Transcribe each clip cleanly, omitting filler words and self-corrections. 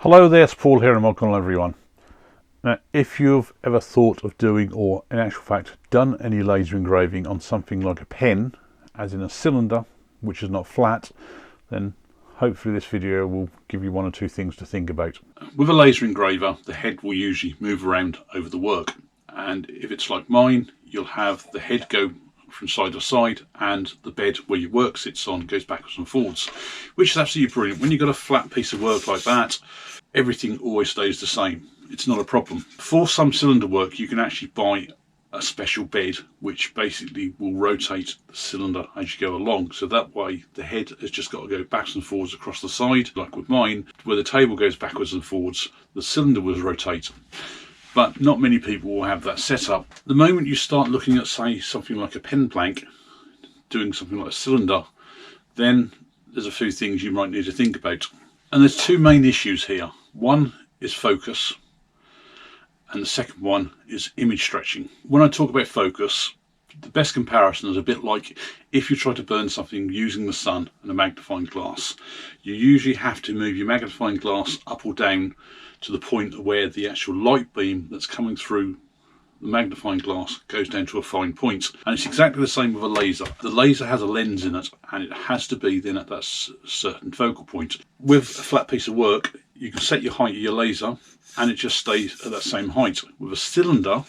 Hello there, it's Paul here and welcome everyone. Now, if you've ever thought of doing, or in actual fact done, any laser engraving on something like a pen, as in a cylinder which is not flat, then hopefully this video will give you one or two things to think about. With a laser engraver, the head will usually move around over the work, and if it's like mine, you'll have the head go from side to side and the bed where your work sits on goes backwards and forwards, which is absolutely brilliant. When you've got a flat piece of work like that, everything always stays the same. It's not a problem. For some cylinder work, you can actually buy a special bed which basically will rotate the cylinder as you go along, so that way the head has just got to go backwards and forwards across the side. Like with mine, where the table goes backwards and forwards, the cylinder will rotate. But not many people will have that set up. The moment you start looking at, say, something like a pen plank, doing something like a cylinder, then there's a few things you might need to think about. And there's two main issues here. One is focus, and the second one is image stretching. When I talk about focus, the best comparison is a bit like if you try to burn something using the sun and a magnifying glass. You usually have to move your magnifying glass up or down to the point where the actual light beam that's coming through the magnifying glass goes down to a fine point. And it's exactly the same with a laser. The laser has a lens in it, and it has to be then at that certain focal point. With a flat piece of work, you can set your height of your laser and it just stays at that same height. With a cylinder,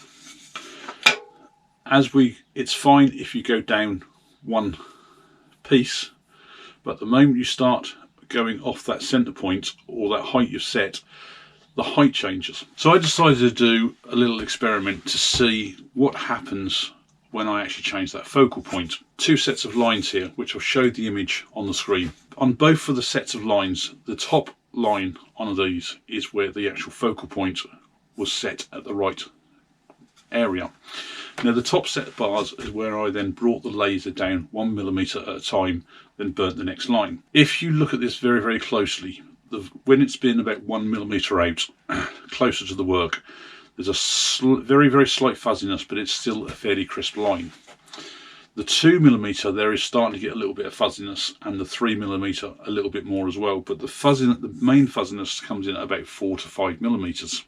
it's fine if you go down one piece, but the moment you start going off that center point or that height you've set, the height changes. So I decided to do a little experiment to see what happens when I actually change that focal point. Two sets of lines here, which I'll show the image on the screen. On both of the sets of lines, the top line on these is where the actual focal point was set at the right area. Now the top set of bars is where I then brought the laser down 1 millimeter at a time, then burnt the next line. If you look at this very, very closely, when it's been about 1 millimeter out, closer to the work, there's a very, very slight fuzziness, but it's still a fairly crisp line. The 2 millimeter there is starting to get a little bit of fuzziness, and the 3 millimeter a little bit more as well. But the main fuzziness comes in at about 4 to 5 millimeters.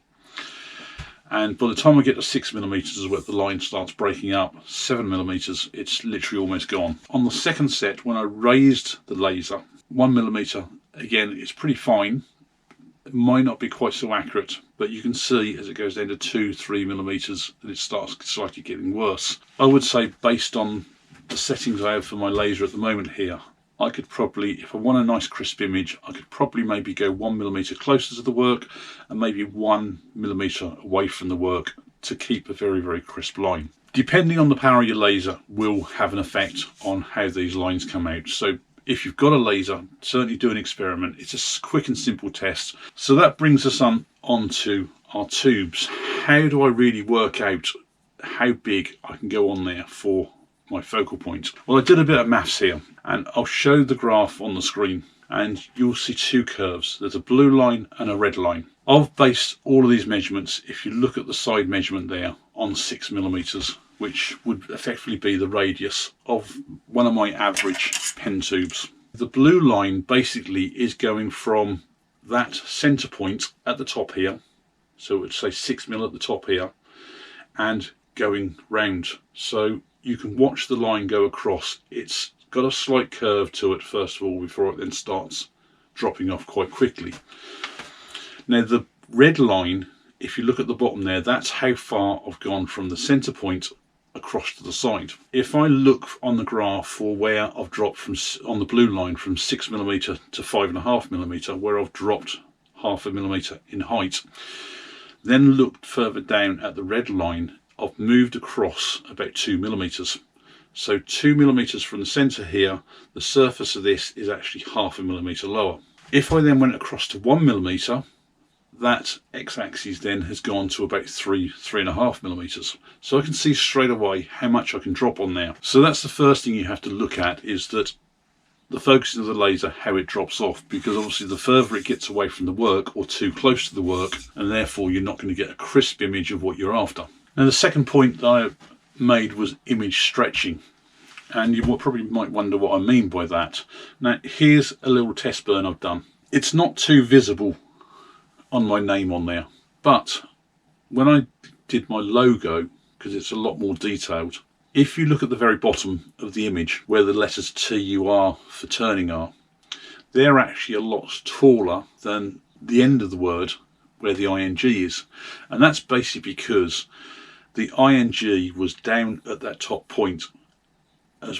And by the time I get to 6 millimeters is where the line starts breaking up. 7 millimeters, it's literally almost gone. On the second set, when I raised the laser, 1 millimeter, again, it's pretty fine. It might not be quite so accurate, but you can see as it goes down to 2-3 millimeters that it starts slightly getting worse. I would say, based on the settings I have for my laser at the moment here, I could probably, if I want a nice crisp image, I could probably maybe go 1 millimeter closer to the work and maybe 1 millimeter away from the work to keep a very, very crisp line. Depending on the power of your laser will have an effect on how these lines come out. So if you've got a laser, certainly do an experiment. It's a quick and simple test. So that brings us on to our tubes. How do I really work out how big I can go on there for my focal point? Well, I did a bit of maths here, and I'll show the graph on the screen, and you'll see two curves. There's a blue line and a red line. I've based all of these measurements, if you look at the side measurement there, on 6 millimeters, which would effectively be the radius of one of my average pen tubes. The blue line basically is going from that center point at the top here, so it would say 6 mil at the top here, and going round. So you can watch the line go across. It's got a slight curve to it first of all before it then starts dropping off quite quickly. Now the red line, if you look at the bottom there, that's how far I've gone from the center point across to the side. If I look on the graph for where I've dropped from on the blue line from 6 millimeter to 5.5 millimeter, where I've dropped 0.5 millimeter in height, then looked further down at the red line, I've moved across about 2 millimeters. So 2 millimeters from the center here, the surface of this is actually 0.5 millimeter lower. If I then went across to 1 millimeter, that x-axis then has gone to about 3.5 millimeters. So I can see straight away how much I can drop on there. So that's the first thing you have to look at, is that the focusing of the laser, how it drops off, because obviously the further it gets away from the work or too close to the work, and therefore you're not going to get a crisp image of what you're after. Now the second point that I made was image stretching, and you probably might wonder what I mean by that. Now here's a little test burn I've done. It's not too visible on my name on there. But when I did my logo, because it's a lot more detailed, if you look at the very bottom of the image where the letters TUR for turning are, they're actually a lot taller than the end of the word where the ing is. And that's basically because the ing was down at that top point,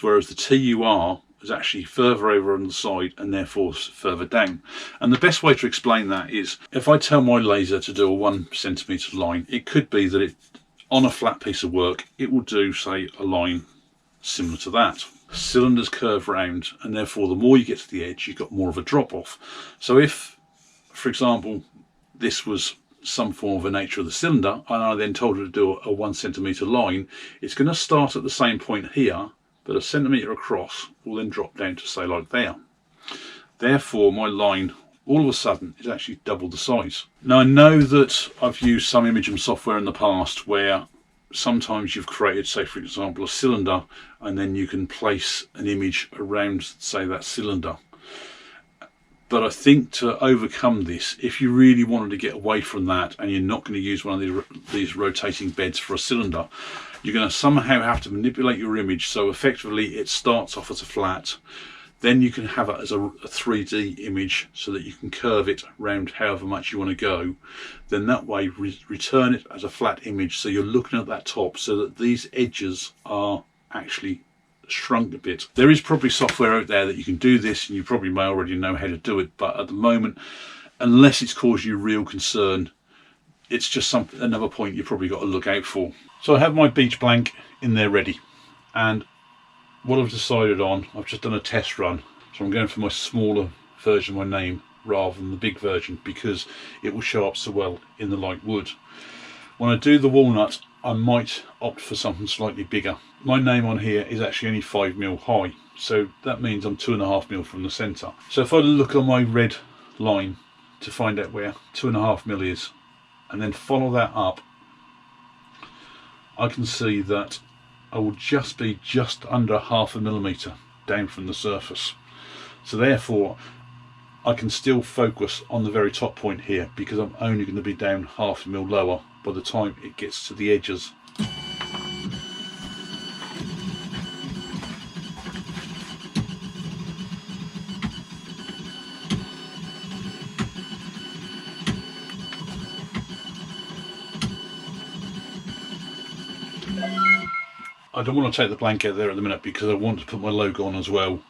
whereas the TUR is actually further over on the side and therefore further down. And the best way to explain that is, if I tell my laser to do a 1 centimetre line, it could be that it, on a flat piece of work, it will do, say, a line similar to that. Cylinders curve round, and therefore the more you get to the edge, you've got more of a drop off. So if, for example, this was some form of a nature of the cylinder, and I then told it to do a 1 centimetre line, it's going to start at the same point here, but a centimetre across will then drop down to, say, like there. Therefore my line all of a sudden is actually double the size. Now I know that I've used some Imaging software in the past where sometimes you've created, say for example, a cylinder, and then you can place an image around, say, that cylinder. But I think to overcome this, if you really wanted to get away from that and you're not going to use one of these rotating beds for a cylinder, you're going to somehow have to manipulate your image so effectively it starts off as a flat. Then you can have it as a 3D image so that you can curve it around however much you want to go. Then that way return it as a flat image so you're looking at that top so that these edges are actually shrunk a bit. There is probably software out there that you can do this, and you probably may already know how to do it, but at the moment, unless it's caused you real concern, it's just another point you've probably got to look out for. So I have my beach blank in there ready, and what I've decided on, I've just done a test run, so I'm going for my smaller version of my name rather than the big version because it will show up so well in the light wood. When I do the walnut, I might opt for something slightly bigger. My name on here is actually only 5mm high, so that means I'm 2.5mm from the centre. So if I look on my red line to find out where 2.5mm is, and then follow that up, I can see that I will just be just under 0.5mm down from the surface. So therefore I can still focus on the very top point here because I'm only going to be down 0.5mm lower by the time it gets to the edges. I don't want to take the blank out there at the minute because I want to put my logo on as well,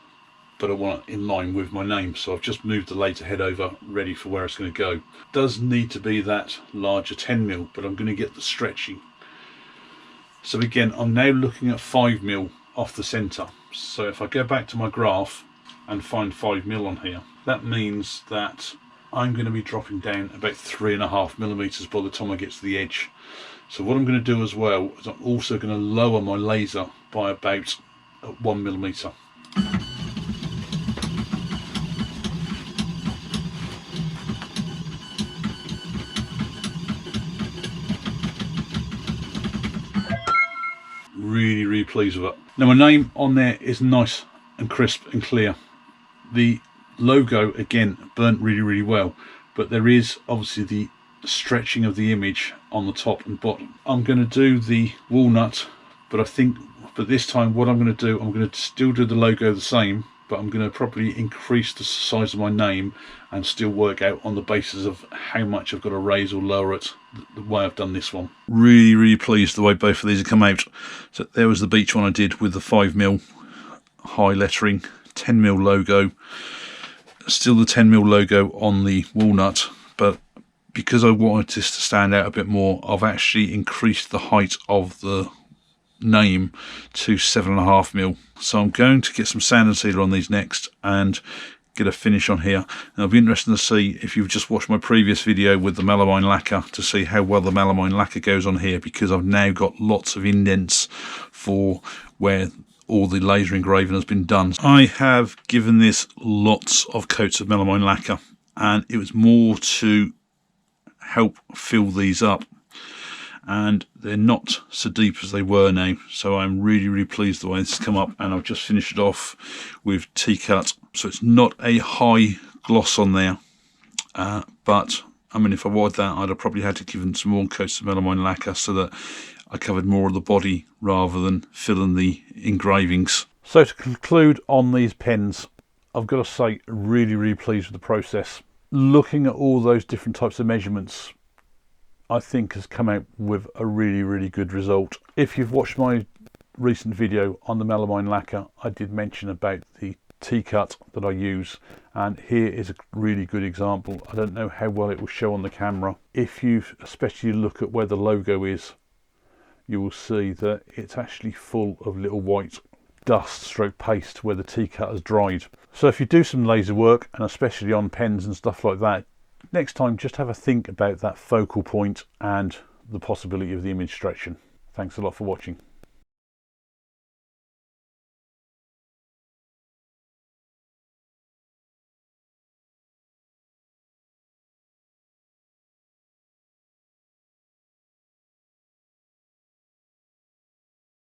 but I want it in line with my name, so I've just moved the laser head over ready for where it's going to go. It does need to be that larger 10mm, but I'm going to get the stretching. So again, I'm now looking at 5mm off the centre. So if I go back to my graph and find 5mm on here, that means that I'm going to be dropping down about 3.5mm by the time I get to the edge. So what I'm going to do as well is I'm also going to lower my laser by about 1mm. Really pleased with it. Now my name on there is nice and crisp and clear. The logo again burnt really well, but there is obviously the stretching of the image on the top and bottom. I'm going to do the walnut, but this time what I'm going to do, I'm going to still do the logo the same, but I'm going to probably increase the size of my name and still work out on the basis of how much I've got to raise or lower it, the way I've done this one. Really pleased the way both of these have come out. So there was the beach one I did with the 5mm high lettering, 10mm logo, still the 10mm logo on the walnut, but because I wanted this to stand out a bit more, I've actually increased the height of the name to 7.5mm. So I'm going to get some sand and sealer on these next and get a finish on here. And it'll be interesting to see if you've just watched my previous video with the melamine lacquer to see how well the melamine lacquer goes on here, because I've now got lots of indents for where all the laser engraving has been done. I have given this lots of coats of melamine lacquer, and it was more to help fill these up, and they're not so deep as they were now, so I'm really pleased the way this has come up. And I've just finished it off with T-cut, so it's not a high gloss on there, but I mean, if I wanted that, I'd have probably had to give them some more coats of melamine lacquer so that I covered more of the body rather than fill in the engravings. So to conclude on these pens, I've got to say, really pleased with the process. Looking at all those different types of measurements, I think has come out with a really good result. If you've watched my recent video on the melamine lacquer, I did mention about the T-cut that I use, and here is a really good example. I don't know how well it will show on the camera. If you especially look at where the logo is, you will see that it's actually full of little white dust stroke paste where the T-cut has dried. So if you do some laser work, and especially on pens and stuff like that, next time just have a think about that focal point and the possibility of the image stretching. Thanks a lot for watching.